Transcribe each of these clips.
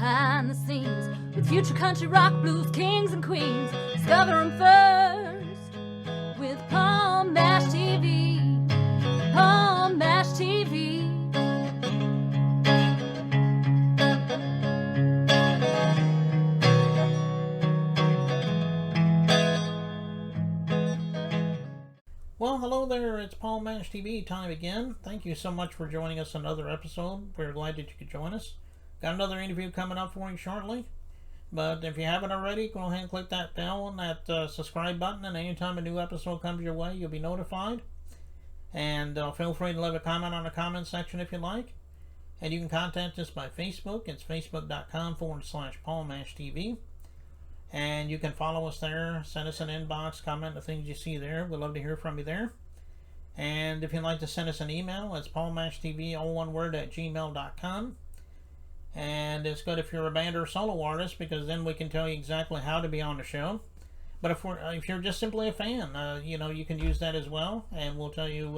behind the scenes with future country rock blues kings and queens. Discover them first with Palm Mash TV. Palm Mash TV. Well, hello there. It's Palm Mash TV time again. Thank you so much for joining us on another episode. We're glad that you could join us. Got another interview coming up for you shortly. But if you haven't already, go ahead and click that bell and that subscribe button, and anytime a new episode comes your way, you'll be notified. And feel free to leave a comment on the comment section if you like. And you can contact us by Facebook. It's facebook.com/PalmMashTV. And you can follow us there, send us an inbox, comment the things you see there. We'd love to hear from you there. And if you'd like to send us an email, it's palmmashtv, all one word, @gmail.com. And it's good if you're a band or solo artist, because then we can tell you exactly how to be on the show. But if you're just simply a fan, you can use that as well, and we'll tell you.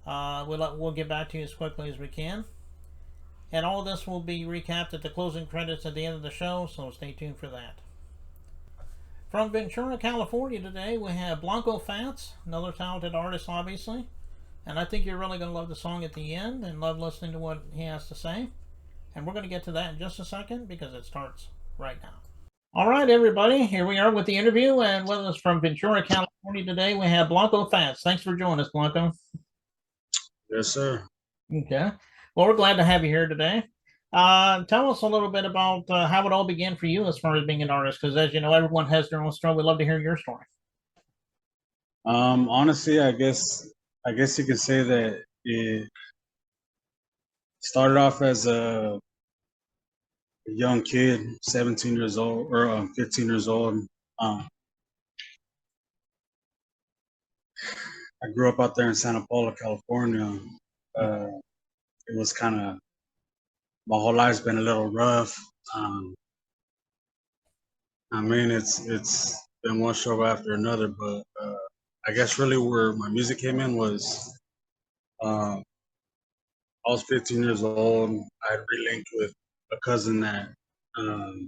We'll get back to you as quickly as we can. And all of this will be recapped at the closing credits at the end of the show, so stay tuned for that. From Ventura, California today, we have Blanko Fatts, another talented artist, obviously. And I think you're really going to love the song at the end and love listening to what he has to say. And we're going to get to that in just a second because it starts right now. All right, everybody, here we are with the interview. And with us from Ventura, California today, we have Blanko Fatts. Thanks for joining us, Blanko. Yes, sir. Okay. Well, we're glad to have you here today. Tell us a little bit about how it all began for you as far as being an artist, because as you know, everyone has their own story. We'd love to hear your story. Honestly, I guess you could say that it started off as a young kid, 17 years old or 15 years old. I grew up out there in Santa Paula, California. It was kind of, my whole life's been a little rough. I mean, it's been one show after another, but I guess really where my music came in was I was 15 years old. I had relinked with a cousin that I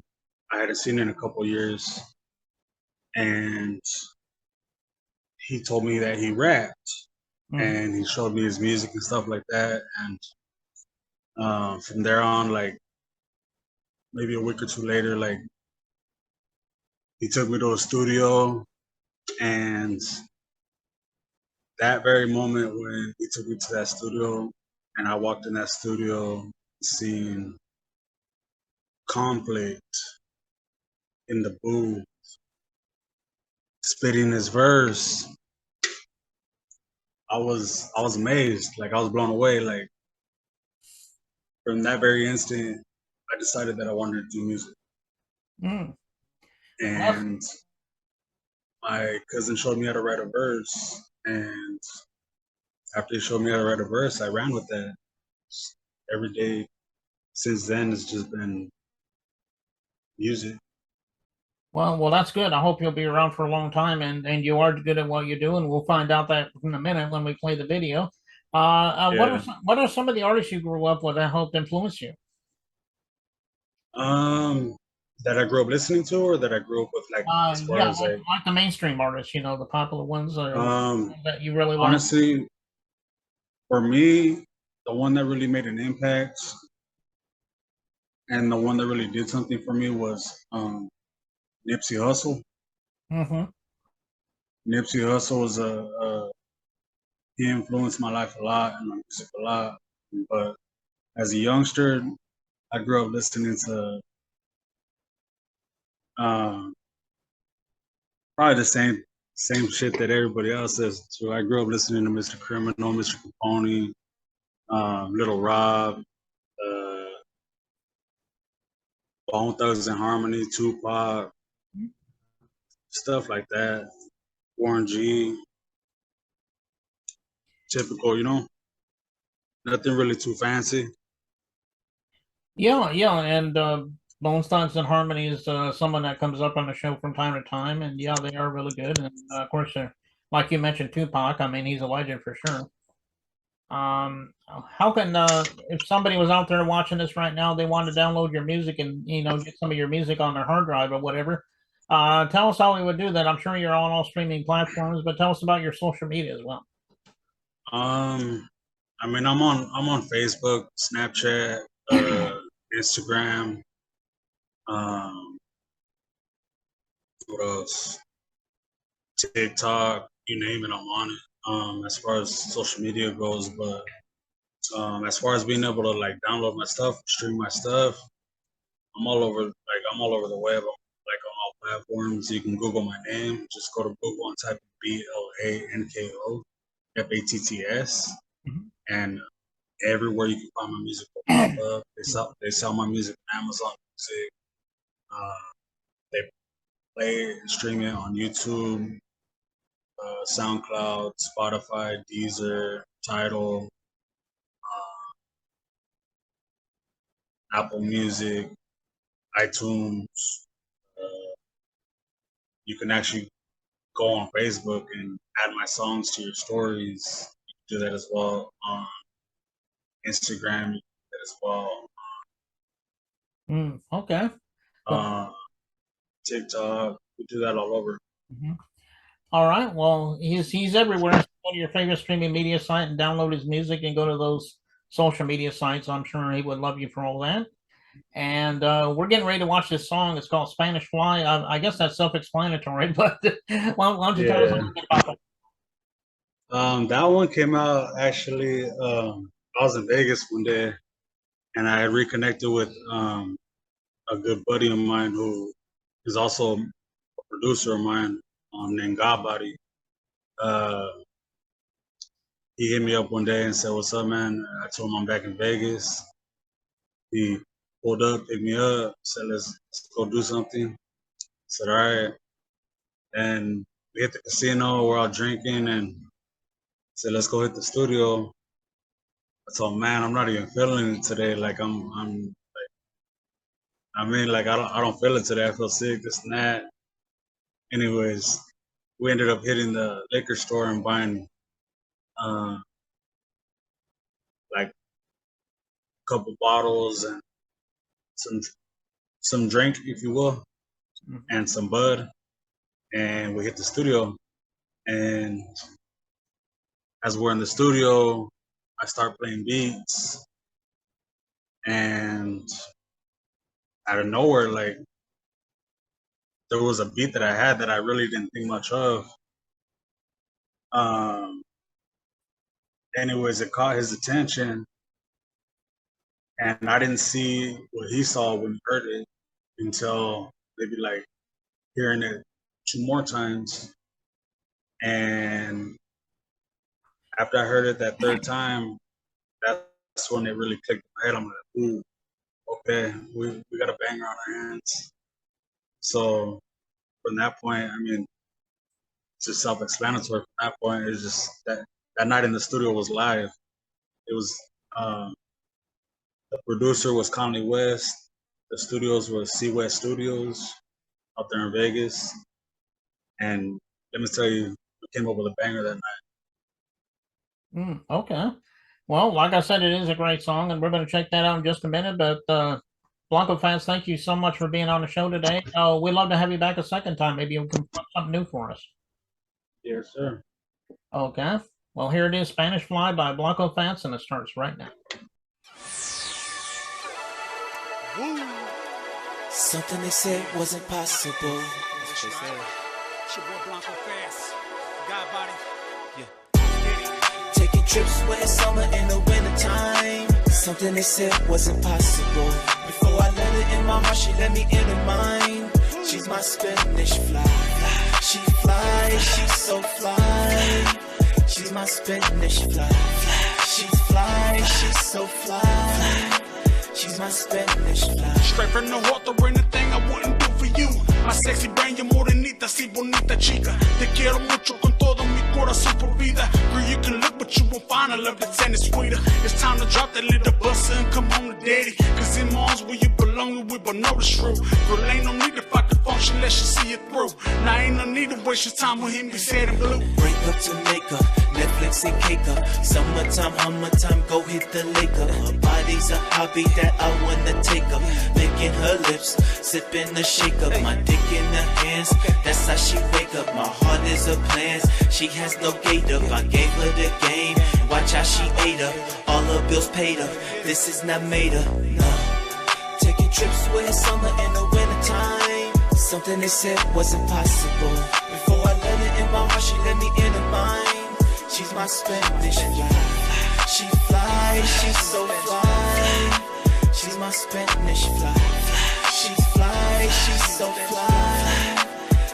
hadn't seen in a couple years, and he told me that he rapped, and he showed me his music and stuff like that. And from there on, like maybe a week or two later, like he took me to a studio, and that very moment when he took me to that studio and I walked in that studio, seeing Conflict in the booth spitting his verse, I was amazed. Like, I was blown away. Like, from that very instant, I decided that I wanted to do music. And my cousin showed me how to write a verse, and after he showed me how to write a verse, I ran with that. Every day since then has just been music. Well, that's good. I hope you'll be around for a long time, and you are good at what you do, and we'll find out that in a minute when we play the video. Yeah. What are some of the artists you grew up with that helped influence you? That I grew up listening to, or that I grew up with, like, as far as like the mainstream artists, the popular ones that you really like. Honestly, for me, the one that really made an impact and the one that really did something for me was Nipsey Hussle. Nipsey Hussle was he influenced my life a lot and my music a lot. But as a youngster, I grew up listening to probably the same shit that everybody else is. So I grew up listening to Mr. Criminal, Mr. Capone, Little Rob, Bone Thugs and Harmony, Tupac, stuff like that. Warren G. Typical, nothing really too fancy. Yeah, and Bone Thugs and Harmony is someone that comes up on the show from time to time, and yeah, they are really good. And of course, like you mentioned, Tupac. I mean, he's a legend for sure. How can if somebody was out there watching this right now, they want to download your music and get some of your music on their hard drive or whatever? Tell us how we would do that. I'm sure you're on all streaming platforms, but tell us about your social media as well. I mean, I'm on Facebook, Snapchat, Instagram. What else? TikTok, you name it, I'm on it. As far as social media goes, but as far as being able to like download my stuff, stream my stuff, I'm all over. Like I'm all over the web. Like on all platforms. You can Google my name. Just go to Google and type Blanko Fatts, Mhm. and everywhere you can find my music will pop up. They sell my music on Amazon Music. They play it and stream it on YouTube, SoundCloud, Spotify, Deezer, Tidal, Apple Music, iTunes. You can actually go on Facebook and add my songs to your stories. You can do that as well. On Instagram, you can do that as well. Okay. Well, TikTok, we do that all over. mhm. All right. Well, he's everywhere. So go to your favorite streaming media site and download his music and go to those social media sites. I'm sure he would love you for all that. And we're getting ready to watch this song. It's called Spanish Fly. I guess that's self-explanatory, but why don't you tell us a Yeah. little bit about that? That one came out actually. I was in Vegas one day, and I had reconnected with a good buddy of mine who is also a producer of mine, named Godbody. Uh, he hit me up one day and said, "What's up, man?" I told him I'm back in Vegas. He pulled up, picked me up, said, "Let's go do something." I said, "All right." And we hit the casino. We're all drinking, and said, "Let's go hit the studio." I told him, "Man, I'm not even feeling it today. Like like I don't feel it today. I feel sick, this and that." Anyways, we ended up hitting the liquor store and buying uh, like a couple bottles and some drink, if you will, and some bud. And we hit the studio. And as we're in the studio, I start playing beats, and out of nowhere, like there was a beat that I had that I really didn't think much of. Um, Anyways, it caught his attention, and I didn't see what he saw when he heard it until maybe like hearing it two more times. And after I heard it that third time, that's when it really clicked in my head. I'm like, ooh, okay, we got a banger on our hands. So from that point, I mean, it's just self-explanatory. From that point, it's just that night in the studio was live. It was the producer was Conley West. The studios was C West Studios out there in Vegas. And let me tell you, we came up with a banger that night. Okay. Well, like I said, it is a great song, and we're going to check that out in just a minute. But Blanko fans, thank you so much for being on the show today. We'd love to have you back a second time. Maybe you can put something new for us. Yes, sir. Okay. Well, here it is, Spanish Fly by Blanko Fatts, and it starts right now. Something they said wasn't possible. That's what they said. It's your boy Blanko Fatts, Godbody. Yeah. Taking trips where it's summer in the wintertime. Something they said wasn't possible. Before I let it in my heart, she let me in her mind. She's my Spanish fly. She fly, she's so fly. She's my Spanish fly. She's fly, she's so fly. She's my Spanish fly. Straight from the heart, there ain't a thing I wouldn't do for you. My sexy brain, you morenita, si bonita chica. Te quiero mucho con todo mi corazón por vida. Girl, you can look, but you won't find a love that's any sweeter. It's time to drop that little buster and come home to daddy. Cause in my arms where you belong, and we both know the truth. Girl, ain't no need if I could function, let you see it through. Now ain't no need to waste your time with him, be sad and blue. Break up to make up, Netflix and cake up. Summertime, time, go hit the lake up. Her body's a hobby that I wanna take up. Licking her lips, sipping the shake up. My dick in her hands, that's how she wake up. My heart is her plans, she has no gate up. I gave her the game, watch how she ate up. All her bills paid up, this is not made up, no. Taking trips with summer in the wintertime. Something they said wasn't possible. Before I let her in my heart, she let me in her mind. She's my Spanish fly. She fly, she's so fly. She's my Spanish fly. She's fly, she's so fly.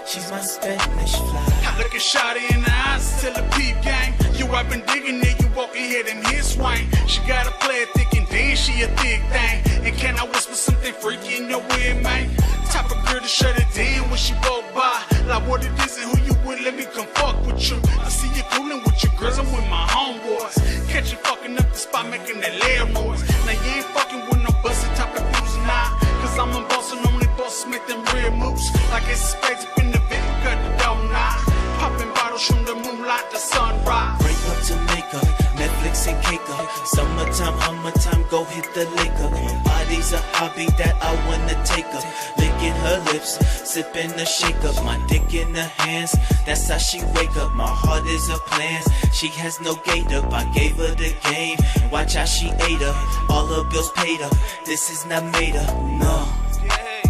She's my Spanish fly. I look at Shawty in the eyes, tell her peep gang. You I've been digging it, you walking here in his swing. She got a player thick and then she a thick thing. And can I whisper something freaky in your ear, man? Type of girl to shut it down when she walk by. Like what it is and who you with, let me come fuck with you. I see you coolin' with your girls, I'm with my homeboys. Catch you fucking up the spot, making that loud noise. Now you ain't fucking with no busted type of dudes now. Cause I'm a boss and only bosses make them real moves. Like it's spades up in the bed, cut it down now. Popping bottles from the moonlight to sunrise. Break up to make up, Netflix and cake up. Summertime, go hit the lake up. My body's a hobby that I wanna take up. Licking her lips, sipping the shake up. My dick in her hands, that's how she wake up. My heart is her plans, she has no gate up. I gave her the game, watch how she ate up. All her bills paid up, this is not made up, no. Yeah, hey,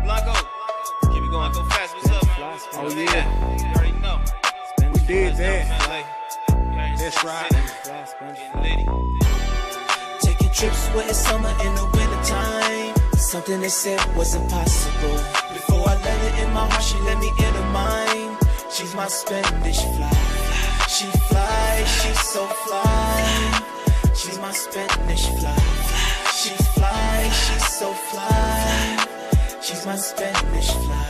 Blanko, keep it going, go fast, what's up, man? Oh, You yeah. already know. We did that. That's right. Taking trips with her summer in the wintertime. Something they said wasn't possible. Before I let her in my heart, she let me in her mind. She's my Spanish fly. She fly, she's so fly. She's my Spanish fly. She fly, she's so fly. She's my Spanish fly.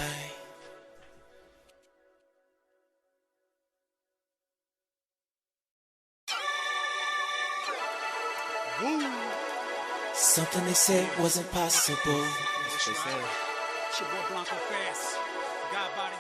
Something they said wasn't possible. It's your boy Blanko Fatts, God body.